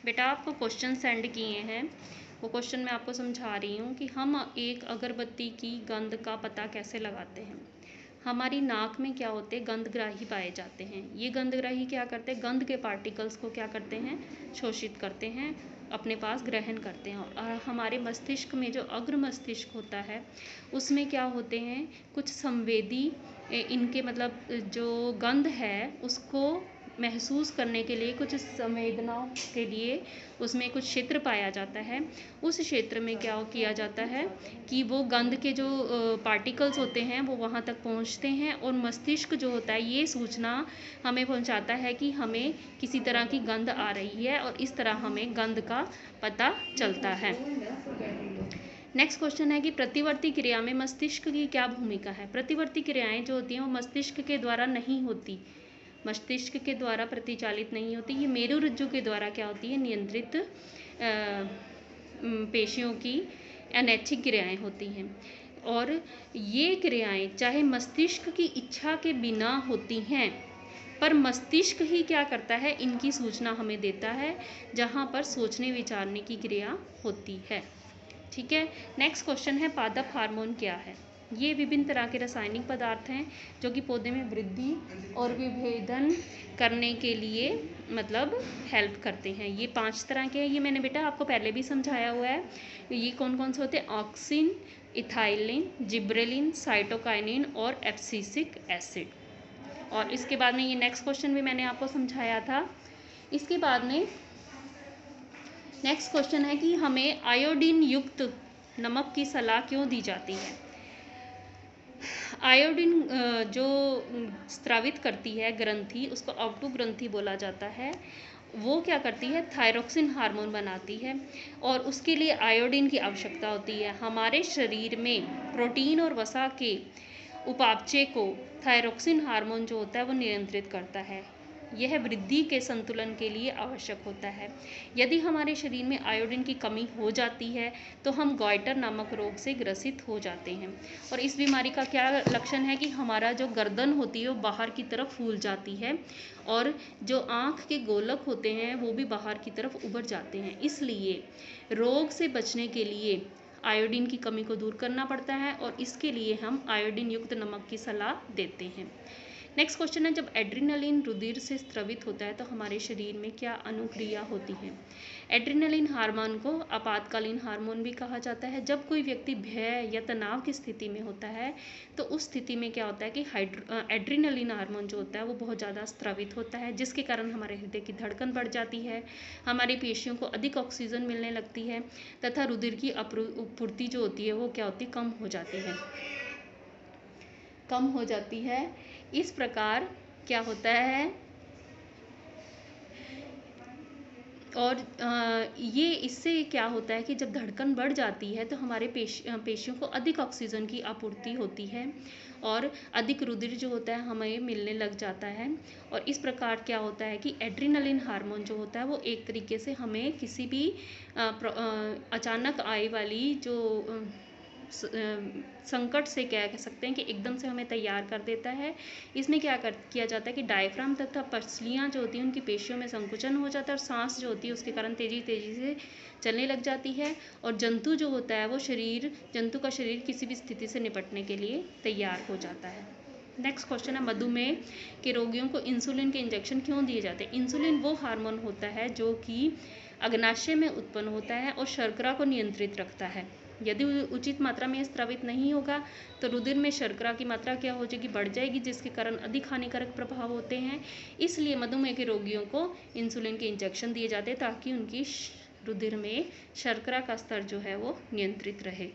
बेटा आपको question send किए हैं, वो क्वेश्चन मैं आपको समझा रही हूँ कि हम एक अगरबत्ती की गंध का पता कैसे लगाते हैं। हमारी नाक में क्या होते हैं, गंधग्राही पाए जाते हैं। ये गंधग्राही क्या करते हैं, गंध के पार्टिकल्स को क्या करते हैं, शोषित करते हैं, अपने पास ग्रहण करते हैं। और हमारे मस्तिष्क में जो अग्र मस्तिष्क होता है उसमें क्या होते हैं, कुछ संवेदी इनके मतलब जो गंध है उसको महसूस करने के लिए, कुछ संवेदनाओं के लिए उसमें कुछ क्षेत्र पाया जाता है। उस क्षेत्र में क्या किया जाता है कि वो गंध के जो पार्टिकल्स होते हैं वो वहाँ तक पहुँचते हैं और मस्तिष्क जो होता है ये सूचना हमें पहुँचाता है कि हमें किसी तरह की गंध आ रही है, और इस तरह हमें गंध का पता चलता है। नेक्स्ट क्वेश्चन है कि प्रतिवर्ती क्रिया में मस्तिष्क की क्या भूमिका है। प्रतिवर्ती क्रियाएं जो होती हैं वो मस्तिष्क के द्वारा नहीं होती, मस्तिष्क के द्वारा प्रतिचालित नहीं होती। ये मेरुरज्जु के द्वारा क्या होती है, नियंत्रित पेशियों की अनैच्छिक क्रियाएं होती हैं। और ये क्रियाएं चाहे मस्तिष्क की इच्छा के बिना होती हैं, पर मस्तिष्क ही क्या करता है, इनकी सूचना हमें देता है, जहाँ पर सोचने विचारने की क्रिया होती है। ठीक है। नेक्स्ट क्वेश्चन है पादप हार्मोन क्या है। ये विभिन्न तरह के रासायनिक पदार्थ हैं जो कि पौधे में वृद्धि और विभेदन करने के लिए मतलब हेल्प करते हैं। ये 5 तरह के हैं, ये मैंने बेटा आपको पहले भी समझाया हुआ है। ये कौन कौन से होते हैं, ऑक्सिन, इथाइलिन, जिब्रेलिन, साइटोकाइनिन और एब्सिसिक एसिड। और इसके बाद में ये नेक्स्ट क्वेश्चन भी मैंने आपको समझाया था। इसके बाद में नेक्स्ट क्वेश्चन है कि हमें आयोडीन युक्त नमक की सलाह क्यों दी जाती है। आयोडीन जो स्रावित करती है ग्रंथि, उसको ऑप्टो ग्रंथि बोला जाता है। वो क्या करती है, थायरोक्सिन हार्मोन बनाती है, और उसके लिए आयोडीन की आवश्यकता होती है। हमारे शरीर में प्रोटीन और वसा के उपापचय को थायरोक्सिन हार्मोन जो होता है वो नियंत्रित करता है। यह वृद्धि के संतुलन के लिए आवश्यक होता है। यदि हमारे शरीर में आयोडीन की कमी हो जाती है तो हम गॉइटर नामक रोग से ग्रसित हो जाते हैं। और इस बीमारी का क्या लक्षण है कि हमारा जो गर्दन होती है वो बाहर की तरफ फूल जाती है, और जो आँख के गोलक होते हैं वो भी बाहर की तरफ उभर जाते हैं। इसलिए रोग से बचने के लिए आयोडीन की कमी को दूर करना पड़ता है, और इसके लिए हम आयोडीन युक्त नमक की सलाह देते हैं। नेक्स्ट क्वेश्चन है, जब एड्रीनलिन रुधिर से स्रावित होता है तो हमारे शरीर में क्या अनुक्रिया होती है। एड्रीनलिन हार्मोन को आपातकालीन हार्मोन भी कहा जाता है। जब कोई व्यक्ति भय या तनाव की स्थिति में होता है तो उस स्थिति में क्या होता है कि एड्रीनलिन हार्मोन जो होता है वो बहुत ज़्यादा स्रावित होता है, जिसके कारण हमारे हृदय की धड़कन बढ़ जाती है, हमारी पेशियों को अधिक ऑक्सीजन मिलने लगती है, तथा रुधिर की आपूर्ति जो होती है वो क्या होती है, कम हो जाती है। इस प्रकार क्या होता है, और ये इससे क्या होता है कि जब धड़कन बढ़ जाती है तो हमारे पेशियों को अधिक ऑक्सीजन की आपूर्ति होती है, और अधिक रुधिर जो होता है हमें मिलने लग जाता है। और इस प्रकार क्या होता है कि एड्रीनलिन हार्मोन जो होता है वो एक तरीके से हमें किसी भी अचानक आए वाली जो संकट से कह सकते हैं कि एकदम से हमें तैयार कर देता है। इसमें किया जाता है कि डायफ्राम तथा पसलियाँ जो होती हैं उनकी पेशियों में संकुचन हो जाता है, और सांस जो होती है उसके कारण तेज़ी से चलने लग जाती है, और जंतु जो होता है वो जंतु का शरीर किसी भी स्थिति से निपटने के लिए तैयार हो जाता है। नेक्स्ट क्वेश्चन है, मधुमेह के रोगियों को इंसुलिन के इंजेक्शन क्यों दिए जाते हैं। इंसुलिन वो हार्मोन होता है जो कि अग्नाशय में उत्पन्न होता है और शर्करा को नियंत्रित रखता है। यदि उचित मात्रा में स्रावित नहीं होगा तो रुधिर में शर्करा की मात्रा क्या हो जाएगी, बढ़ जाएगी, जिसके कारण अधिक हानिकारक प्रभाव होते हैं। इसलिए मधुमेह के रोगियों को इंसुलिन के इंजेक्शन दिए जाते हैं ताकि उनकी रुधिर में शर्करा का स्तर जो है वो नियंत्रित रहे।